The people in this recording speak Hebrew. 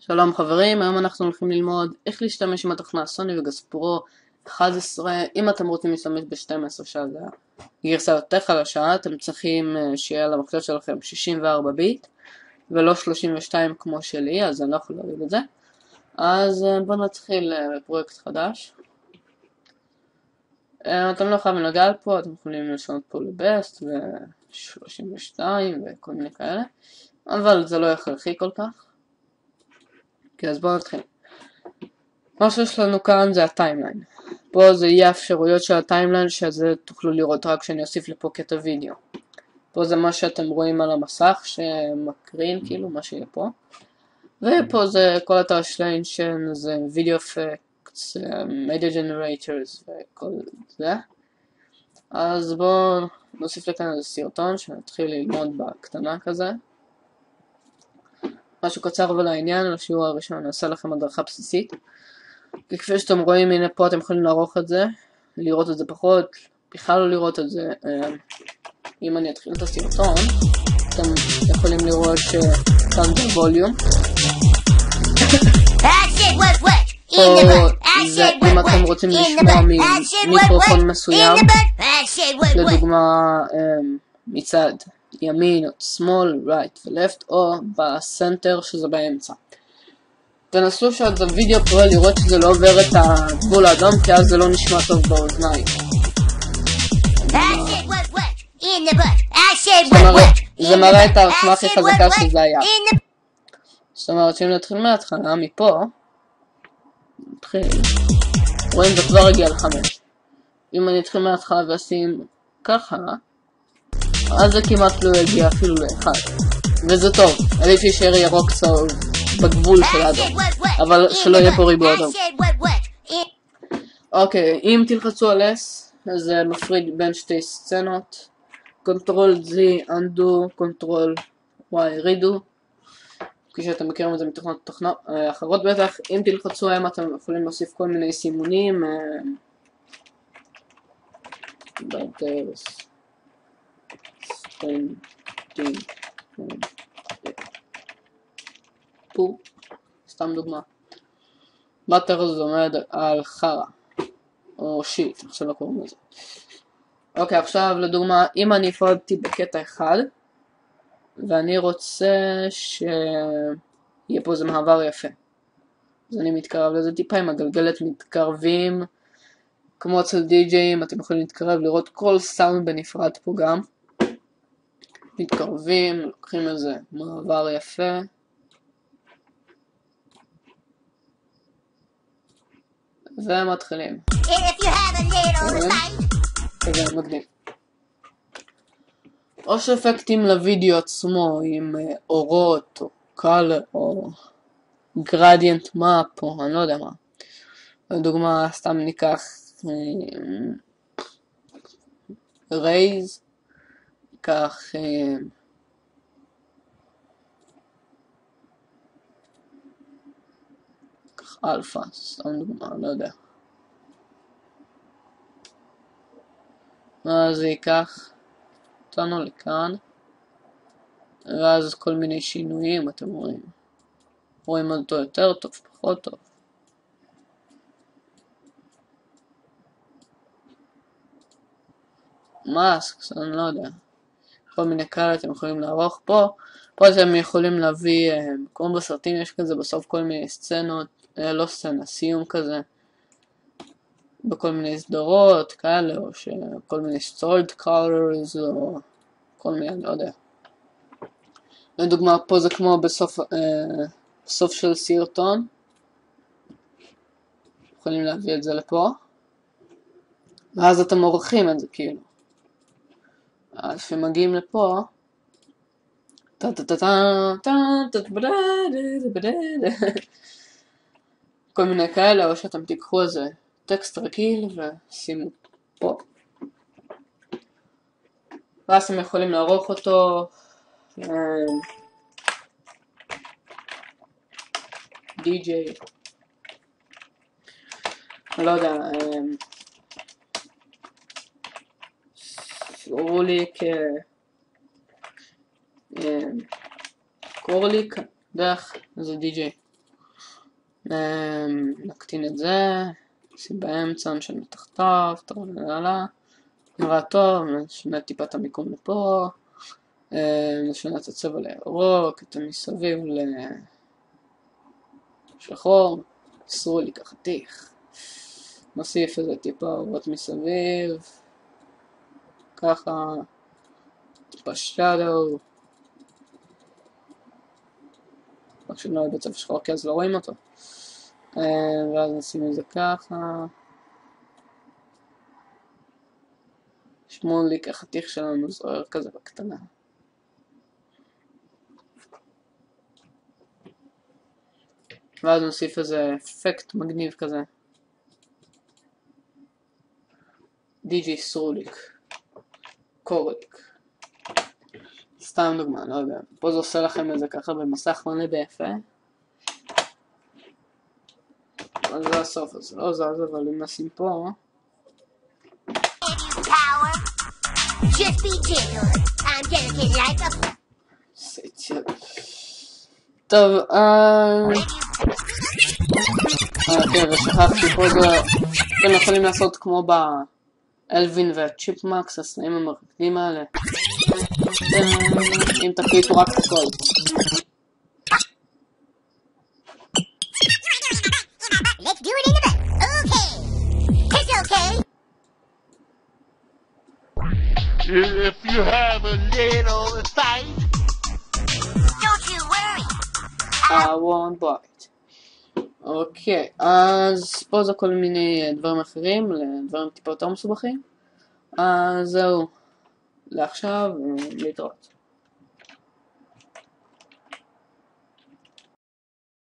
שלום חברים, היום אנחנו הולכים ללמוד איך להשתמש עם התוכנה סוני וגאס פרו 11. אם אתם רוצים להשתמש ב-12 שזה גרסה יותר חלשה, אתם צריכים שיהיה למחשב שלכם 64 ביט ולא 32 כמו שלי, אז אני לא יכול להוריד את זה. אז בואו נתחיל בפרויקט חדש. אתם לא חייבים לגעת פה, אתם יכולים לשנות פה לבסט ו-32 וכל מיני כאלה, אבל זה לא הכרחי כל כך. אוקיי, אז בואו נתחיל. מה שיש לנו כאן זה הטיימליין. פה זה יהיה האפשרויות של הטיימליין, שזה תוכלו לראות רק כשאני אוסיף לפה קטע וידאו. פה זה מה שאתם רואים על המסך שמקרין כאילו מה שיהיה פה. ופה זה כל הטרשליינשן, זה וידאו אפקטס, מדיה ג'נרייטורס וכל זה. אז בואו נוסיף לכאן איזה סרטון שנתחיל ללמוד בקטנה כזה. משהו קצר ולעניין, לשיעור הראשון אני אעשה לכם הדרכה בסיסית. כפי שאתם רואים, הנה פה אתם יכולים לערוך את זה, לראות את זה פחות, בכלל לא לראות את זה. אם אני אתחיל את הסרטון, אתם יכולים לראות שכאן זה ווליום. אם אתם רוצים לשמוע ממיקרופון מסוים, לדוגמה מצד ימין, שמאל, right ו-left, או בסנטר שזה באמצע. תנסו שעד הווידאו פועל לראות שזה לא עובר את הגבול האדום, כי אז זה לא נשמע טוב באוזניים. זה מראה את העוצמה הכי חזקה שזה היה. זאת אומרת שאם נתחיל מההתחלה, מפה נתחיל, רואים זה כבר הגיע ל5. אם אני אתחיל מההתחלה ואשים ככה, אז זה כמעט לא יגיע אפילו ל1, וזה טוב. עדיף שישאר ירוק צהוב בגבול של האדום, אבל שלא יהיה פה ריבוע אדום. אוקיי, אם תלחצו על S, אז זה מפריד בין שתי סצנות. קונטרול Z, undo, קונטרול Y, redo, כפי שאתם מכירים את זה מתוכנות תוכנה אחרות בטח. אם תלחצו M אתם יכולים להוסיף כל מיני סימונים, פה, סתם דוגמה. באטר זה עומד על חרה או שיט, עכשיו לא קוראים לזה. אוקיי, עכשיו לדוגמה, אם אני הפרדתי בקטע אחד ואני רוצה שיהיה פה איזה מעבר יפה, אז אני מתקרב לזה טיפה עם הגלגלת, מתקרבים כמו אצל די-ג'אים. אתם יכולים להתקרב לראות כל סאונד בנפרד פה גם. מתקרבים, לוקחים איזה מעבר יפה. ומתחילים. כזה מגניב. או שאפקטים לוידאו עצמו עם אורות או קלר או גרדיאנט מאפ או אני לא יודע מה. לדוגמה סתם ניקח רייז, ניקח אלפא, סתם דוגמה, לא יודע. אז זה ייקח אותנו לכאן, ואז כל מיני שינויים אתם רואים אותו יותר טוב, פחות טוב. מאסק, אני לא יודע. כל מיני כאלה אתם יכולים לערוך פה. פה אתם יכולים להביא, כמו בסרטים יש כזה בסוף כל מיני סצנות, לא סצנה, סיום כזה, בכל מיני סדרות כאלה, או כל מיני stored colors, או כל מיני, לא יודע. לדוגמה, פה זה כמו בסוף של סרטון. יכולים להביא את זה לפה, ואז אתם עורכים את זה כאילו. אז כשמגיעים לפה, כל מיני כאלה, או שאתם תיקחו איזה טקסט רגיל ושימו פה, ואז אתם יכולים לערוך אותו די-ג'יי, לא יודע, קורליק, דרך, זה די-ג'יי. נקטין את זה, נשים באמצע, נשנה תחתיו, טרללה, נראה טוב, נשנה טיפה את המיקום לפה, נשנה את הצבע לירוק, את המסביב לשחור, אסרו לי ככה תיך, נוסיף איזה טיפה אורות מסביב, ככה, טיפה שדו, רק שלא יהיה בצבע שחור כי אז לא רואים אותו, ואז נשים את זה ככה, שמוליק החתיך שלנו זוהר כזה בקטנה. ואז נוסיף איזה אפקט מגניב כזה. די.ג'יי סרוליק. קוריק. סתם דוגמה, לא יודע. פה זה עושה לכם את זה ככה במסך מלא ביפה. אז זה הסוף, אז זה לא זז, אבל אם נשים פה... טוב, כן, ושכחתי פה זה... אתם יכולים לעשות כמו באלווין והצ'יפמקס, הסנאים המרקדים האלה. אם תקליטו רק את הכל. If you have a little fight, don't you worry. I won't bite. אוקיי, אז פה זה כל מיני דברים אחרים, לדברים טיפה יותר מסובכים. אז זהו, לעכשיו, להתראות.